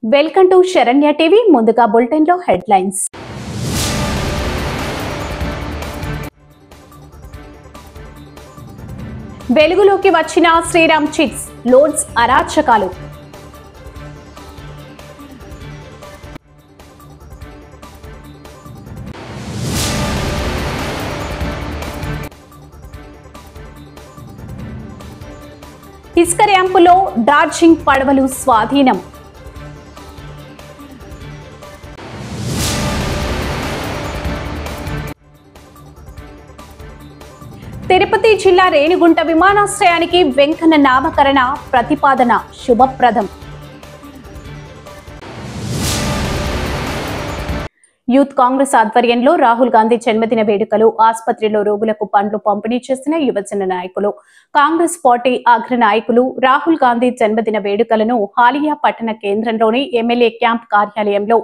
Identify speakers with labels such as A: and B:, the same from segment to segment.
A: Welcome to Saranya TV. ముందుగా bulletin లో headlines. వెలుగులోకి వచ్చిన శ్రీరామ్ చిట్స్ లోన్స్ అరాచకాలు. ఇసుక ర్యాంపులో డార్జింగ్ పడవలు స్వాధీనం. తిరుపతి జిల్లా రేణిగుంట విమానాశ్రయానికి వెంకన్న నామకరణ ప్రతిపాదన శుభప్రదం. యూత్ కాంగ్రెస్ ఆధ్వర్యంలో రాహుల్ గాంధీ జన్మదిన వేడుకలు. ఆసుపత్రిలో రోగులకు పండ్లు పంపిణీ చేసిన యువజన నాయకులు. కాంగ్రెస్ పార్టీ అగ్ర నాయకులు రాహుల్ గాంధీ జన్మదిన వేడుకలను హాలియా పట్టణ కేంద్రంలోని ఎమ్మెల్యే క్యాంప్ కార్యాలయంలో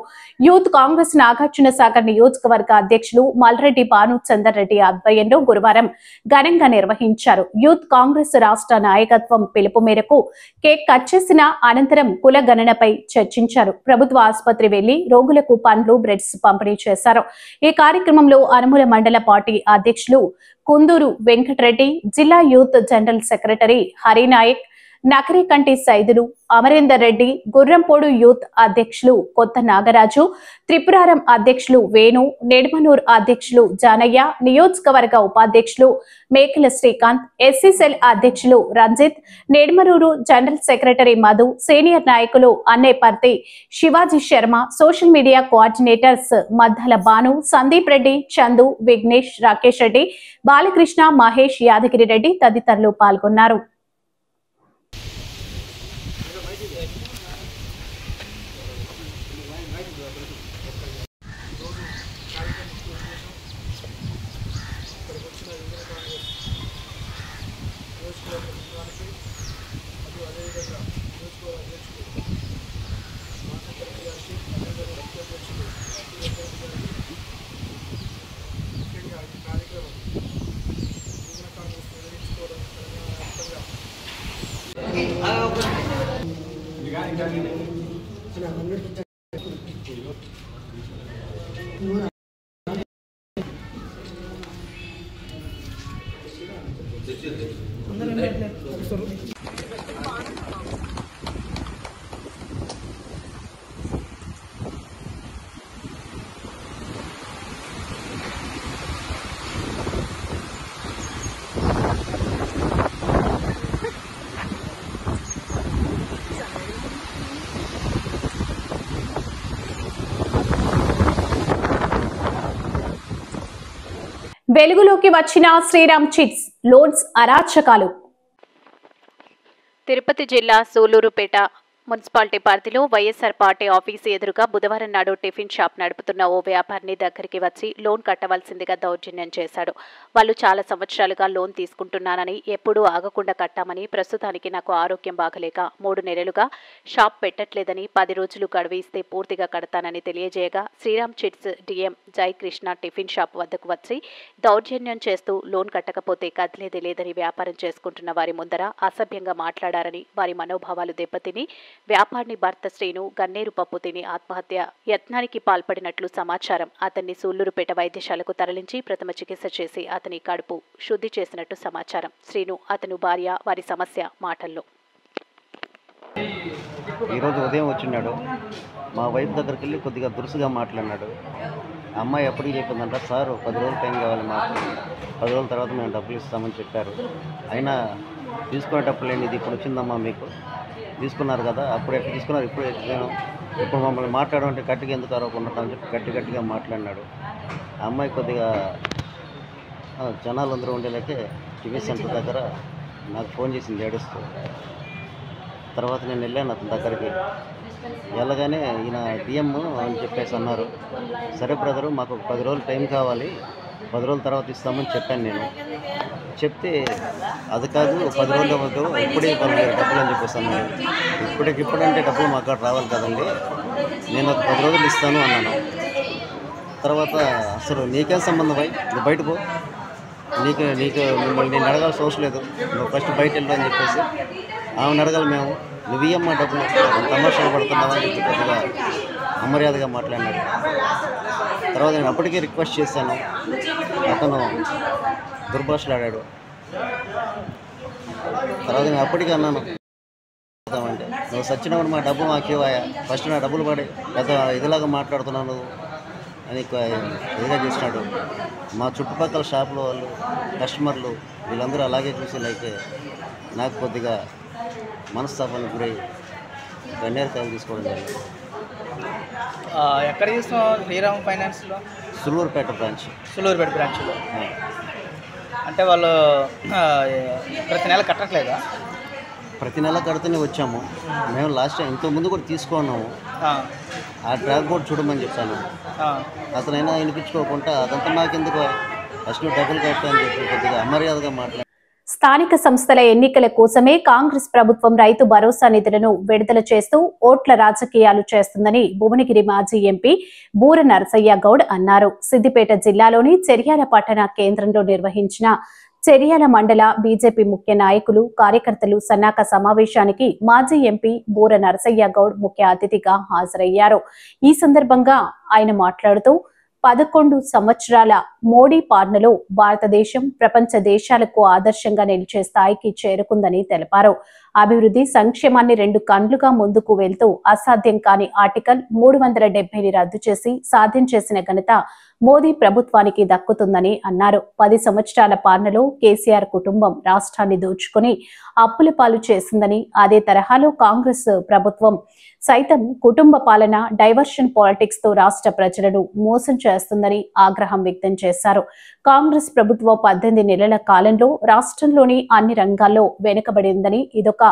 A: యూత్ కాంగ్రెస్ నాగార్జున సాగర్ నియోజకవర్గ అధ్యక్షులు మల్రెడ్డి భానుచందర్ రెడ్డి ఆధ్వర్యంలో గురువారం ఘనంగా నిర్వహించారు. యూత్ కాంగ్రెస్ రాష్ట్ర నాయకత్వం పిలుపు మేరకు కేక్ కట్ చేసిన అనంతరం కుల గణనపై చర్చించారు. ప్రభుత్వ ఆసుపత్రి వెళ్లి రోగులకు పండ్లు, బ్రెడ్స్ పంపిణీ చేశారు. ఈ కార్యక్రమంలో అనుముల మండల పార్టీ అధ్యక్షులు కుందూరు వెంకటరెడ్డి, జిల్లా youth general secretary Harinayak, Nakarikanti Saidulu, Amarender Reddy, Gurrampodu youth అధ్యక్షులు కొత్త నాగరాజు, త్రిపురారం అధ్యక్షులు వేణు, నెడుమనూర్ అధ్యక్షులు జానయ్య, నియోజకవర్గ ఉపాధ్యక్షులు మేకల శ్రీకాంత్, ఎస్సీసెల్ అధ్యక్షులు Ranjith, Nedumanuru general secretary Madhu, senior నాయకులు Anneparthi Shivaji Sharma, social media coordinators Maddala Bhanu, Sandeep Reddy, Chandu, Vignesh, Rakesh Reddy, Balakrishna, Mahesh, Yadagiri Reddy తదితరులు పాల్గొన్నారు. వెలుగులోకి వచ్చిన శ్రీరామ్ చిట్స్ లోన్స్ అరాచకాలు. తిరుపతి జిల్లా సూలూరుపేట మున్సిపాలిటీ పరిధిలో వైఎస్ఆర్ పార్టీ ఆఫీసు ఎదురుగా బుధవారం నాడు టిఫిన్ షాప్ నడుపుతున్న ఓ వ్యాపారిని దగ్గరికి వచ్చి లోన్ కట్టవలసిందిగా దౌర్జన్యం చేశాడు. వాళ్ళు చాలా సంవత్సరాలుగా లోన్ తీసుకుంటున్నానని, ఎప్పుడూ ఆగకుండా కట్టామని, ప్రస్తుతానికి నాకు ఆరోగ్యం బాగలేక 3 నెలలుగా షాప్ పెట్టట్లేదని, 10 రోజులు గడువు ఇస్తే పూర్తిగా కడతానని తెలియజేయగా Sriram chits DM Jayakrishna tiffin shop వద్దకు వచ్చి దౌర్జన్యం చేస్తూ లోన్ కట్టకపోతే కదిలేది లేదని వ్యాపారం చేసుకుంటున్న వారి ముందర అసభ్యంగా మాట్లాడారని, వారి మనోభావాలు దెబ్బతిని వ్యాపారిని భర్త శ్రీను గన్నేరు పప్పు తిని ఆత్మహత్య యత్నానికి పాల్పడినట్లు సమాచారం. అతన్ని సూళ్లూరుపేట వైద్యశాలకు తరలించి ప్రథమ చికిత్స చేసి అతని కడుపు శుద్ధి చేసినట్టు సమాచారం. శ్రీను, అతను భార్య, వారి సమస్య మాటల్లో.
B: ఈరోజు ఉదయం వచ్చినాడు. మా వైఫ్ దగ్గరికి వెళ్ళి కొద్దిగా దురుసుగా మాట్లాడినాడు. అమ్మాయి ఎప్పటికీ చెప్పిందంట, సార్ 10 రోజులు టైం కావాలి మాకు, 10 రోజుల తర్వాత మేము డబ్బులు ఇస్తామని చెప్పారు. అయినా తీసుకునేటప్పుడు లేని ఇది ఇప్పుడు వచ్చిందమ్మా, మీకు తీసుకున్నారు కదా, అప్పుడు ఎట్లా తీసుకున్నారు, ఇప్పుడు ఇప్పుడు మమ్మల్ని మాట్లాడమంటే గట్టిగా ఎందుకు అరవకుండా అని చెప్పి గట్టిగా మాట్లాడినాడు. ఆ అమ్మాయి కొద్దిగా జనాలు అందరూ ఉండేలాకే టీవీ సెంటర్ దగ్గర నాకు ఫోన్ చేసింది ఏడుస్తూ. తర్వాత నేను వెళ్ళాను అతని దగ్గరికి. వెళ్ళగానే ఈయన డిఎం అని చెప్పేసి అన్నారు. సరే బ్రదరు, మాకు 10 రోజులు టైం కావాలి, 10 రోజుల తర్వాత ఇస్తామని చెప్పాను నేను. చెప్తే అది కాదు, 10 రోజులు అవ్వదు, ఇప్పుడే ఇవ్వాలి డబ్బులు అని చెప్పేసి అన్నాను. ఇప్పుడంటే డబ్బులు మాకు అక్కడ రావాలి కదండి, నేను ఒక 10 రోజులు ఇస్తాను అన్నాను. తర్వాత అసలు నీకేం సంబంధం అయ్యి, నువ్వు బయట పో, నీకు మిమ్మల్ని నేను అడగాల్సిన అవసరం లేదు, నువ్వు ఫస్ట్ బయట వెళ్ళు అని చెప్పేసి ఆమెను అడగాలి మేము. నువ్వు ఇయ్యమ్మా డబ్బులు తమాషాలు పడుతున్నావని చెప్పి కొద్దిగా అమర్యాదగా మాట్లాడినాడు. తర్వాత నేను అప్పటికే రిక్వెస్ట్ చేశాను, అతను దుర్భాషలాడాడు. తర్వాత నేను అప్పటికే అన్నాను, అంటే నువ్వు సచ్చినప్పుడు మా డబ్బు మాకు ఇవ్వాయా, ఫస్ట్ నా డబ్బులు పడి పెద్ద ఇదిలాగా మాట్లాడుతున్నాను అని ఇదిగా చేసినాడు. మా చుట్టుపక్కల షాపుల వాళ్ళు కస్టమర్లు వీళ్ళందరూ అలాగే చూసి నాకు కొద్దిగా మనస్తాపానికి గురై గన్నేరకాయలు తీసుకోవడం జరిగింది.
C: ఎక్కడ చూస్తాం? శ్రీరామ్ ఫైనాన్స్లో
B: సులూరుపేట బ్రాంచ్లో.
C: అంటే వాళ్ళు ప్రతి నెల కట్టట్లేదా?
B: ప్రతి నెల కడుతూనే వచ్చాము మేము. లాస్ట్ టైం ఇంతకుముందు కూడా తీసుకున్నాము. ఆ ట్రాక్ బోర్డ్ చూడమని చెప్పాను. అతనైనా వినిపించుకోకుండా అదంతా నాకెందుకు, ఫస్ట్ డబ్బులు కట్టా అని చెప్పి కొద్దిగా అమర్యాదగా మాట్లాడారు.
A: స్థానిక సంస్థల ఎన్నికల కోసమే కాంగ్రెస్ ప్రభుత్వం రైతు భరోసా నిధులను విడుదల చేస్తూ ఓట్ల రాజకీయాలు చేస్తుందని భువనగిరి మాజీ ఎంపీ బూర నరసయ్య గౌడ్ అన్నారు. సిద్దిపేట జిల్లాలోని చెర్యాల పట్టణ కేంద్రంలో నిర్వహించిన చెర్యాల మండల బీజేపీ ముఖ్య నాయకులు కార్యకర్తలు సన్నాహక సమావేశానికి మాజీ ఎంపీ బూర నరసయ్య గౌడ్ ముఖ్య అతిథిగా హాజరయ్యారు. ఈ సందర్భంగా ఆయన మాట్లాడుతూ 11 సంవత్సరాల మోడీ పాలనలో భారతదేశం ప్రపంచ దేశాలకు ఆదర్శంగా నిలిచే స్థాయికి చేరుకుందని తెలిపారు. అభివృద్ధి సంక్షేమాన్ని 2 కండ్లుగా ముందుకు వెళ్తూ అసాధ్యం కాని ఆర్టికల్ 370ని రద్దు చేసి సాధ్యం చేసిన ఘనత మోదీ ప్రభుత్వానికి దక్కుతుందని అన్నారు. 10 సంవత్సరాల పాలనలో కేసీఆర్ కుటుంబం రాష్ట్రాన్ని దోచుకుని అప్పుల పాలు చేసిందని, అదే తరహాలో కాంగ్రెస్ ప్రభుత్వం సైతం కుటుంబ పాలన డైవర్షన్ పాలిటిక్స్ తో రాష్ట్ర ప్రజలను మోసం చేస్తుందని ఆగ్రహం వ్యక్తం చేశారు. కాంగ్రెస్ ప్రభుత్వం 18 నెలల కాలంలో రాష్ట్రంలోని అన్ని రంగాల్లో వెనుకబడిందని, ఇదొక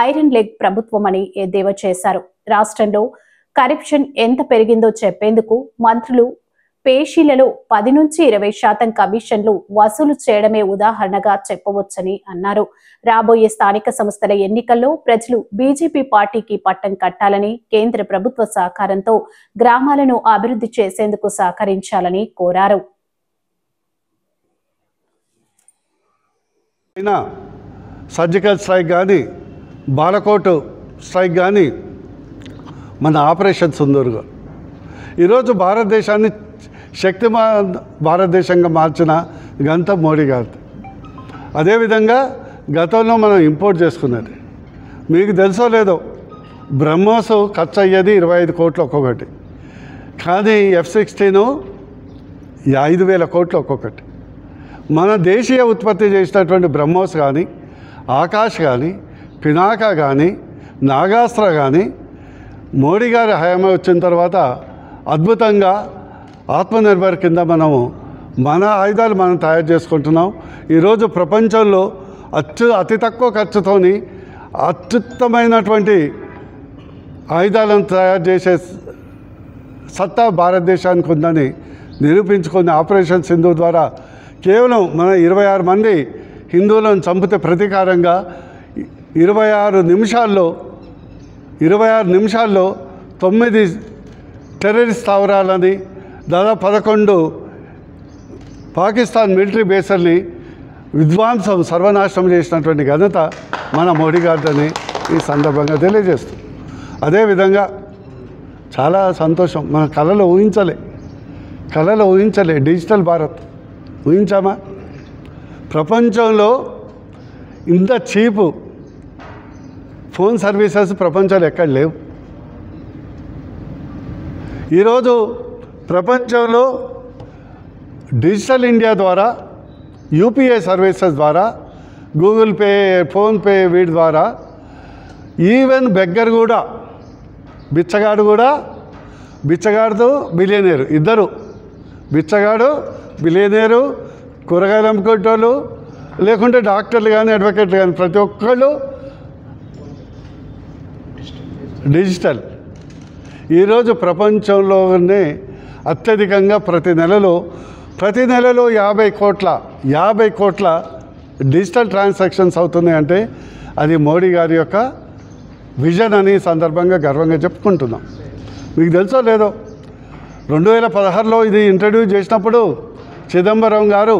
A: ఐరన్ లెగ్ ప్రభుత్వం అని ఎద్దేవా చేశారు. రాష్ట్రంలో కరప్షన్ ఎంత పెరిగిందో చెప్పేందుకు మంత్రులు పేషీలలో 10 నుంచి 20% కమిషన్లు వసూలు చేయడమే ఉదాహరణగా చెప్పవచ్చని అన్నారు. రాబోయే స్థానిక సంస్థల ఎన్నికల్లో ప్రజలు బీజేపీ పార్టీకి పట్టం కట్టాలని, కేంద్ర ప్రభుత్వ సహకారంతో గ్రామాలను అభివృద్ధి చేసేందుకు సహకరించాలని కోరారు.
D: సర్జికల్ స్ట్రైక్ కానీ, బాలకోట్ స్ట్రైక్ కానీ, మన ఆపరేషన్ సింధూర్ ఈరోజు భారతదేశాన్ని శక్తిమాన్ భారతదేశంగా మార్చిన ఘనత మోడీ గారిది. అదేవిధంగా గతంలో మనం ఇంపోర్ట్ చేసుకున్నది మీకు తెలుసో లేదో, బ్రహ్మోస్ ఖర్చు అయ్యేది 25 కోట్లు ఒక్కొక్కటి, కానీ F-16 5,000 కోట్లు ఒక్కొక్కటి. మన దేశీయ ఉత్పత్తి చేసినటువంటి బ్రహ్మోస్ కానీ, ఆకాష్ కానీ, పినాకా కానీ, నాగాస్త్ర కానీ మోడీ గారి హయామే వచ్చిన తర్వాత అద్భుతంగా ఆత్మనిర్భర్ కింద మనము మన ఆయుధాలు మనం తయారు చేసుకుంటున్నాం. ఈరోజు ప్రపంచంలో అతి తక్కువ ఖర్చుతోని అత్యుత్తమైనటువంటి ఆయుధాలను తయారు చేసే సత్తా భారతదేశానికి ఉందని నిరూపించుకుని ఆపరేషన్ సింధూర్ ద్వారా కేవలం మన 26 మంది హిందువులను చంపితే ప్రతీకారంగా 26 నిమిషాల్లో 9 టెర్రరిస్ట్ స్థావరాలని, దాదాపు 11 పాకిస్తాన్ మిలిటరీ బేస్ల్ని విధ్వంసం సర్వనాశనం చేసినటువంటి ఘనత మన మోడీ గారిని ఈ సందర్భంగా తెలియజేస్తుంది. అదేవిధంగా చాలా సంతోషం, మన కళలో ఊహించలే డిజిటల్ భారత్ ఊహించామా? ప్రపంచంలో ఇంత చీపు ఫోన్ సర్వీసెస్ ప్రపంచంలో ఎక్కడ లేవు. ఈరోజు ప్రపంచంలో డిజిటల్ ఇండియా ద్వారా, యూపీఐ సర్వీసెస్ ద్వారా, గూగుల్ పే, ఫోన్పే వీటి ద్వారా ఈవెన్ బెగ్గర్ కూడా, బిచ్చగాడుతో బిలియనేరు ఇద్దరు, బిచ్చగాడు బిలియనేరు, కూరగాయలు అమ్ముకునేటోళ్ళు, లేకుంటే డాక్టర్లు కానీ అడ్వకేట్లు కానీ ప్రతి ఒక్కళ్ళు డిజిటల్. ఈరోజు ప్రపంచంలోనే అత్యధికంగా ప్రతి నెలలో 50 కోట్ల డిజిటల్ ట్రాన్సాక్షన్స్ అవుతున్నాయి అంటే అది మోడీ గారి యొక్క విజన్ అని సందర్భంగా గర్వంగా చెప్పుకుంటున్నాం. మీకు తెలుసో లేదో, 2016లో ఇది ఇంట్రడ్యూస్ చేసినప్పుడు చిదంబరం గారు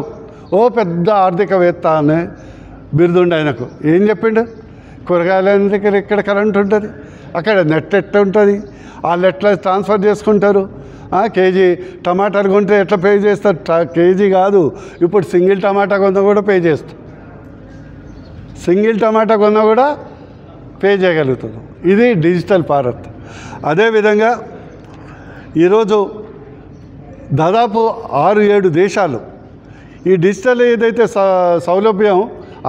D: పెద్ద ఆర్థికవేత్త అనే బిరుదుండి ఆయనకు. ఏం చెప్పిండు? కూరగాయల దగ్గర ఇక్కడ కరెంట్ ఉంటుంది, అక్కడ నెట్ ఎట్లా ఉంటుంది, వాళ్ళు ఎట్లా ట్రాన్స్ఫర్ చేసుకుంటారు. కేజీ టమాటాలు కొంటే ఎట్లా పే చేస్తారు? కేజీ కాదు, ఇప్పుడు సింగిల్ టమాటా కొన్నా కూడా పే చేస్తాం, సింగిల్ టమాటా కొన్నా కూడా పే చేయగలుగుతున్నాం. ఇది డిజిటల్ భారత్. అదేవిధంగా ఈరోజు దాదాపు 6-7 దేశాలు ఈ డిజిటల్ ఏదైతే సౌలభ్యం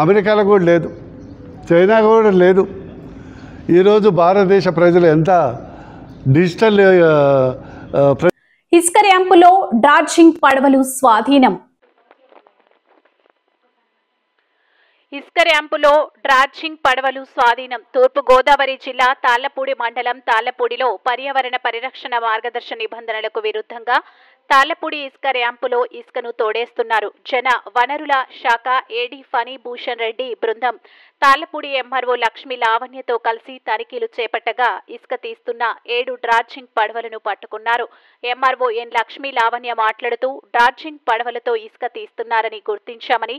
D: అమెరికాలో కూడా లేదు, చైనా కూడా లేదు. ఈరోజు భారతదేశ ప్రజలు ఎంత డిజిటల్
A: ఇసుక ర్యాంపులో డార్జింగ్ పడవలు స్వాధీనం. ఇసుక ర్యాంపులో డ్రాడ్జింగ్ పడవలు స్వాధీనం. తూర్పు గోదావరి జిల్లా తాళ్లపూడి మండలం తాళ్లపూడిలో పర్యావరణ పరిరక్షణ మార్గదర్శ నిబంధనలకు విరుద్ధంగా తాళ్లపూడి ఇసుక ర్యాంపులో ఇసుకను తోడేస్తున్నారు. జన వనరుల శాఖ ఏడీ ఫణి భూషణ్ రెడ్డి బృందం తాళ్లపూడి ఎంఆర్ఓ లక్ష్మీ లావణ్యతో కలిసి తనిఖీలు చేపట్టగా ఇసుక తీస్తున్న 7 డ్రాడ్జింగ్ పడవలను పట్టుకున్నారు. ఎంఆర్ఓ ఎన్ లక్ష్మీ లావణ్య మాట్లాడుతూ డ్రాడ్జింగ్ పడవలతో ఇసుక తీస్తున్నారని గుర్తించామని,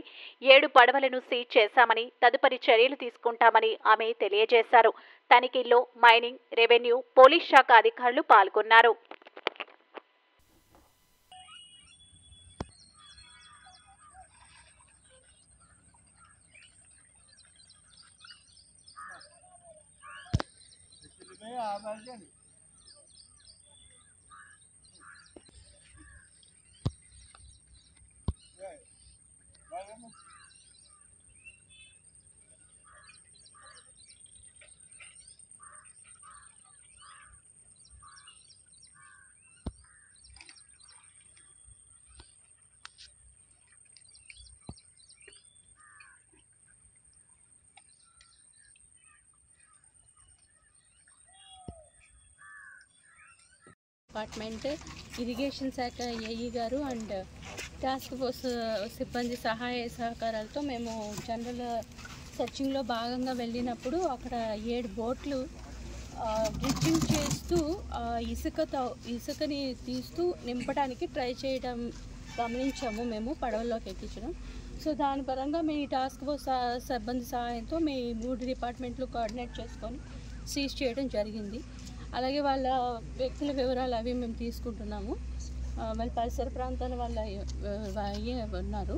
A: 7 పడవలను సీజ్ చేశామని, తదుపరి చర్యలు తీసుకుంటామని ఆమె తెలియజేశారు. తనిఖీల్లో మైనింగ్, రెవెన్యూ, పోలీస్ శాఖ అధికారులు పాల్గొన్నారు.
E: డిపార్ట్మెంట్, ఇరిగేషన్ శాఖ ఏఈ గారు అండ్ టాస్క్ ఫోర్స్ సిబ్బంది సహాయ సహకారాలతో మేము జనరల్ సెర్చింగ్లో భాగంగా వెళ్ళినప్పుడు అక్కడ 7 బోట్లు డ్రిడ్జింగ్ చేస్తూ ఇసుకని తీస్తూ నింపడానికి ట్రై చేయడం గమనించాము. మేము పడవల్లోకి ఎక్కించడం. సో దాని పరంగా మీ టాస్క్ ఫోర్స్ సిబ్బంది సహాయంతో మీ 3 డిపార్ట్మెంట్లు కోఆర్డినేట్ చేసుకొని సీజ్ చేయడం జరిగింది. అలాగే వాళ్ళ వ్యక్తుల వివరాలు అవి మేము తీసుకుంటున్నాము. వాళ్ళ పరిసర ప్రాంతాల వాళ్ళ ఉన్నారు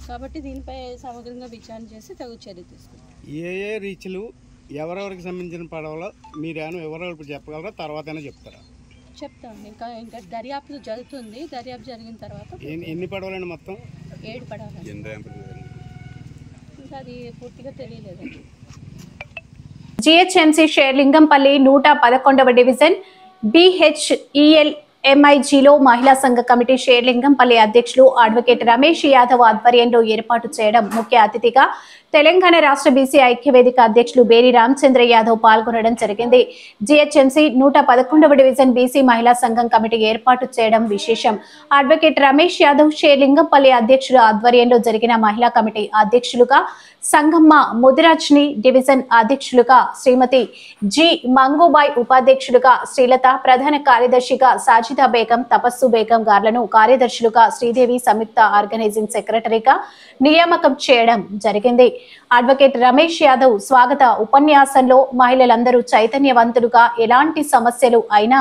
E: కాబట్టి దీనిపై సమగ్రంగా విచారణ చేసి తగు చర్య తీసుకుంటాం.
F: ఏ రీచ్లు ఎవరెవరికి సంబంధించిన పడవలో మీరేమో ఎవరెవరు చెప్పగలరా? తర్వాతైనా చెప్తారా?
E: చెప్తాం. ఇంకా దర్యాప్తు జరుగుతుంది. దర్యాప్తు జరిగిన తర్వాత
F: ఎన్ని పడవలండి? మొత్తం
E: 7 పడవలు. ఇంకా అది పూర్తిగా తెలియలేదు.
A: జీహెచ్ఎంసీ షేర్లింగంపల్లి 111వ డివిజన్ BHEL-MIGలో మహిళా సంఘ కమిటీ షేర్లింగంపల్లి అధ్యక్షులు అడ్వకేట్ రమేష్ యాదవ్ ఆధ్వర్యంలో ఏర్పాటు చేయడం, ముఖ్య అతిథిగా తెలంగాణ రాష్ట్ర బీసీ ఐక్యవేదిక అధ్యక్షులు బేరి రామచంద్ర యాదవ్ పాల్గొనడం జరిగింది. జీహెచ్ఎంసీ 111వ డివిజన్ బీసీ మహిళా సంఘం కమిటీ ఏర్పాటు చేయడం విశేషం. అడ్వకేట్ రమేష్ యాదవ్ షేర్లింగంపల్లి అధ్యక్షుల ఆధ్వర్యంలో జరిగిన మహిళా కమిటీ అధ్యక్షులుగా సంగమ్మ ముదిరాజ్ని, డివిజన్ అధ్యక్షులుగా శ్రీమతి జి మంగుబాయ్, ఉపాధ్యక్షులుగా శ్రీలత, ప్రధాన కార్యదర్శిగా సాజిదా బేగం, తపస్సు బేగం గార్లను కార్యదర్శులుగా శ్రీదేవి, సంయుక్త ఆర్గనైజింగ్ సెక్రటరీగా నియామకం చేయడం జరిగింది. అడ్వకేట్ రమేష్ యాదవ్ స్వాగత ఉపన్యాసంలో మహిళలందరూ చైతన్యవంతులుగా ఎలాంటి సమస్యలు అయినా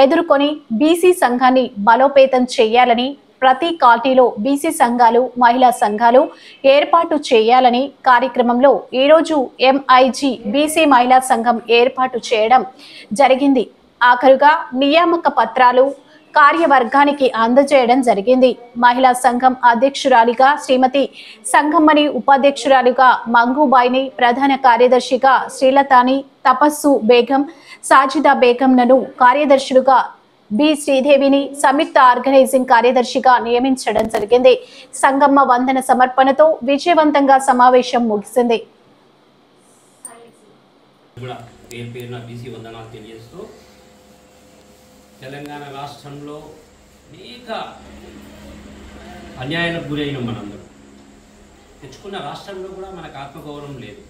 A: ఎదుర్కొని బీసీ సంఘాన్ని బలోపేతం చేయాలని, ప్రతి కాలనీలో బీసీ సంఘాలు, మహిళా సంఘాలు ఏర్పాటు చేయాలని కార్యక్రమంలో ఈరోజు MIG బీసీ మహిళా సంఘం ఏర్పాటు చేయడం జరిగింది. ఆఖరుగా నియామక పత్రాలు కార్యవర్గానికి అందజేయడం జరిగింది. మహిళా సంఘం అధ్యక్షురాలిగా శ్రీమతి సంగమ్మని, ఉపాధ్యక్షురాలిగా మంగుబాయిని, ప్రధాన కార్యదర్శిగా శ్రీలతాని, తపస్సు బేగం, సాజిదా బేగంలను కార్యదర్శులుగా బి శ్రీదేవిని, సంయుక్త ఆర్గనైజింగ్ కార్యదర్శిగా నియమించడం జరిగింది. సంగమ్మ వందన సమర్పణతో విజయవంతంగా సమావేశం ముగిసింది.
G: తెలంగాణ రాష్ట్రంలో అనేక అన్యాయాలకు గురైన మనందరం తెచ్చుకున్న రాష్ట్రంలో కూడా మనకు ఆత్మగౌరవం లేదు.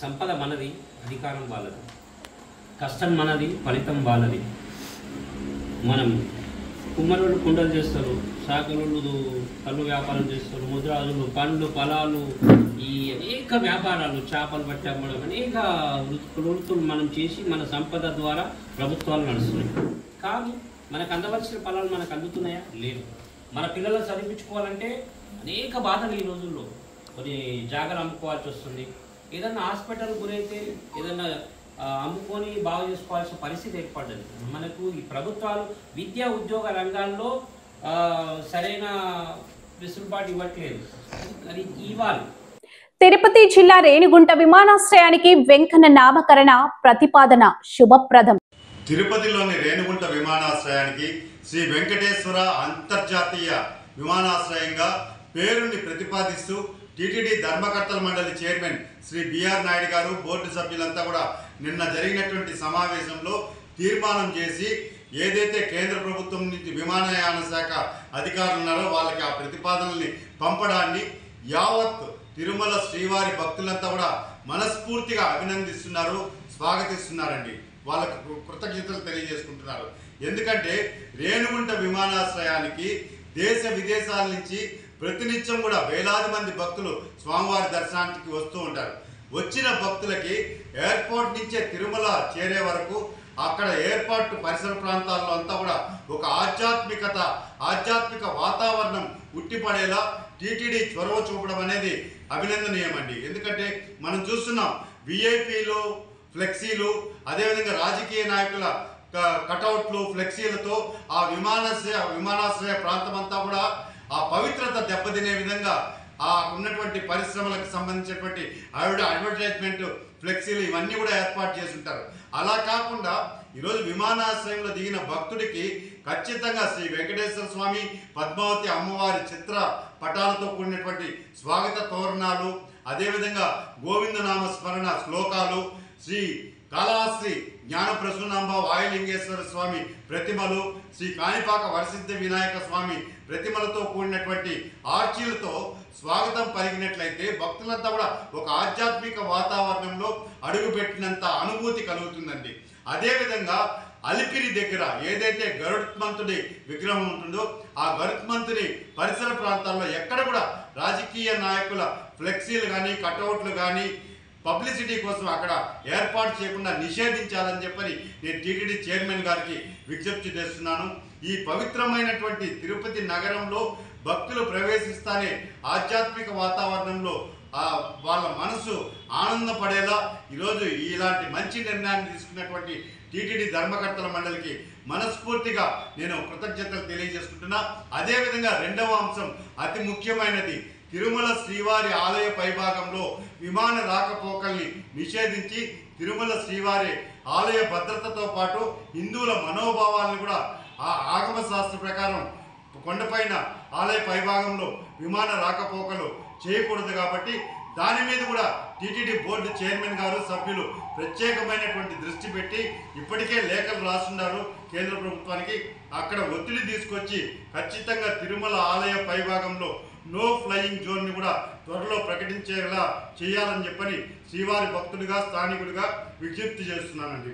G: సంపద మనది, అధికారం వాళ్ళది, కష్టం మనది, ఫలితం వాళ్ళది. మనం కుమ్మరోళ్ళు కుండలు చేస్తారు, శాఖలోళ్ళు కళ్ళు వ్యాపారం చేస్తారు, ముద్రాజులు పండ్లు పొలాలు, ఈ అనేక వ్యాపారాలు, చేపలు పట్టి అమ్మడం, అనేక వృత్తులు మనం చేసి మన సంపద ద్వారా ప్రభుత్వాలు నడుస్తున్నాయి. కాదు, మనకు అందవలసిన ఫలాలు మనకు అందుతున్నాయా? లేదు. మన పిల్లలను చదివించుకోవాలంటే అనేక బాధలు ఈ రోజుల్లో. కొన్ని జాగాలు అమ్ముకోవాల్సి వస్తుంది. ఏదన్నా హాస్పిటల్ గురైతే ఏదన్నా అమ్ముకొని బాగు చేసుకోవాల్సిన పరిస్థితి ఏర్పడ్డది. మనకు ఈ ప్రభుత్వాలు విద్యా ఉద్యోగ రంగాల్లో సరైన వెసులుబాటు ఇవ్వట్లేదు. అది ఇవ్వాలి.
A: తిరుపతి జిల్లా రేణిగుంట విమానాశ్రయానికి వెంకన్న నామకరణ ప్రతిపాదన శుభప్రదం.
H: తిరుపతిలోని రేణిగుంట విమానాశ్రయానికి శ్రీ వెంకటేశ్వర అంతర్జాతీయ విమానాశ్రయంగా పేరుని ప్రతిపాదిస్తూ టీటీడీ ధర్మకర్తల మండలి చైర్మన్ శ్రీ బిఆర్ నాయుడు గారు, బోర్డు సభ్యులంతా కూడా నిన్న జరిగినటువంటి సమావేశంలో తీర్మానం చేసి ఏదైతే కేంద్ర ప్రభుత్వం నుంచి విమానయాన శాఖ అధికారులు ఉన్నారో వాళ్ళకి ఆ ప్రతిపాదనల్ని పంపడాన్ని యావత్ తిరుమల శ్రీవారి భక్తులంతా కూడా మనస్ఫూర్తిగా అభినందిస్తున్నారు, స్వాగతిస్తున్నారండి. వాళ్ళకు కృతజ్ఞతలు తెలియజేసుకుంటున్నారు. ఎందుకంటే రేణిగుంట విమానాశ్రయానికి దేశ విదేశాల నుంచి ప్రతినిత్యం కూడా వేలాది మంది భక్తులు స్వామివారి దర్శనానికి వస్తూ ఉంటారు. వచ్చిన భక్తులకి ఎయిర్పోర్ట్ నుంచే తిరుమల చేరే వరకు అక్కడ ఎయిర్పోర్ట్ పరిసర ప్రాంతాల్లో అంతా కూడా ఒక ఆధ్యాత్మిక వాతావరణం ఉట్టిపడేలా టీటీడీ చొరవ చూపడం అనేది అభినందనీయమండి. ఎందుకంటే మనం చూస్తున్నాం విఐపీలు, ఫ్లెక్సీలు, అదేవిధంగా రాజకీయ నాయకుల కటౌట్లు, ఫ్లెక్సీలతో ఆ విమానాశ్రయ ప్రాంతం అంతా కూడా ఆ పవిత్రత దెబ్బతినే విధంగా ఆ ఉన్నటువంటి పరిశ్రమలకు సంబంధించినటువంటి అడ్వర్టైజ్మెంట్ ఫ్లెక్సీలు ఇవన్నీ కూడా ఏర్పాటు చేసి ఉంటారు. అలా కాకుండా ఈరోజు విమానాశ్రయంలో దిగిన భక్తుడికి ఖచ్చితంగా శ్రీ వెంకటేశ్వర స్వామి, పద్మావతి అమ్మవారి చిత్ర పటాలతో కూడినటువంటి స్వాగత తోరణాలు, అదేవిధంగా గోవిందనామ స్మరణ శ్లోకాలు, శ్రీ కాళహస్తి జ్ఞానప్రసూనాంబ వాయులింగేశ్వర స్వామి ప్రతిమలు, శ్రీ కాణిపాక వరసిద్ధ వినాయక స్వామి ప్రతిమలతో కూడినటువంటి ఆర్చీలతో స్వాగతం పలికినట్లయితే భక్తులంతా కూడా ఒక ఆధ్యాత్మిక వాతావరణంలో అడుగుపెట్టినంత అనుభూతి కలుగుతుందండి. అదేవిధంగా అలిపిరి దగ్గర ఏదైతే గరుత్మంతుడి విగ్రహం ఉంటుందో ఆ గరుత్మంతుని పరిసర ప్రాంతాల్లో ఎక్కడ కూడా రాజకీయ నాయకుల ఫ్లెక్సీలు కానీ, కటౌట్లు కానీ పబ్లిసిటీ కోసం అక్కడ ఏర్పాటు చేయకుండా నిషేధించాలని చెప్పని నేను టీటీడీ చైర్మన్ గారికి విజ్ఞప్తి చేస్తున్నాను. ఈ పవిత్రమైనటువంటి తిరుపతి నగరంలో భక్తులు ప్రవేశిస్తానే ఆధ్యాత్మిక వాతావరణంలో వాళ్ళ మనసు ఆనందపడేలా ఈరోజు ఇలాంటి మంచి నిర్ణయాన్ని తీసుకున్నటువంటి టీటీడీ ధర్మకర్తల మండలికి మనస్ఫూర్తిగా నేను కృతజ్ఞతలు తెలియజేసుకుంటున్నా. అదేవిధంగా రెండవ అంశం అతి ముఖ్యమైనది, తిరుమల శ్రీవారి ఆలయ పైభాగంలో విమాన రాకపోకల్ని నిషేధించి తిరుమల శ్రీవారి ఆలయ భద్రతతో పాటు హిందువుల మనోభావాలను కూడా ఆ ఆగమ శాస్త్ర ప్రకారం కొండపైన ఆలయ పైభాగంలో విమాన రాకపోకలు చేయకూడదు. కాబట్టి దాని మీద కూడా టీటీడీ బోర్డు చైర్మన్ గారు, సభ్యులు ప్రత్యేకమైనటువంటి దృష్టి పెట్టి ఇప్పటికే లేఖలు రాస్తున్నారు కేంద్ర ప్రభుత్వానికి. అక్కడ ఒత్తిడి తీసుకొచ్చి ఖచ్చితంగా తిరుమల ఆలయ పైభాగంలో నో ఫ్లయింగ్ జోన్ని కూడా త్వరలో ప్రకటించేలా చేయాలని చెప్పని శ్రీవారి భక్తుడిగా, స్థానికుడిగా విజ్ఞప్తి చేస్తున్నానండి.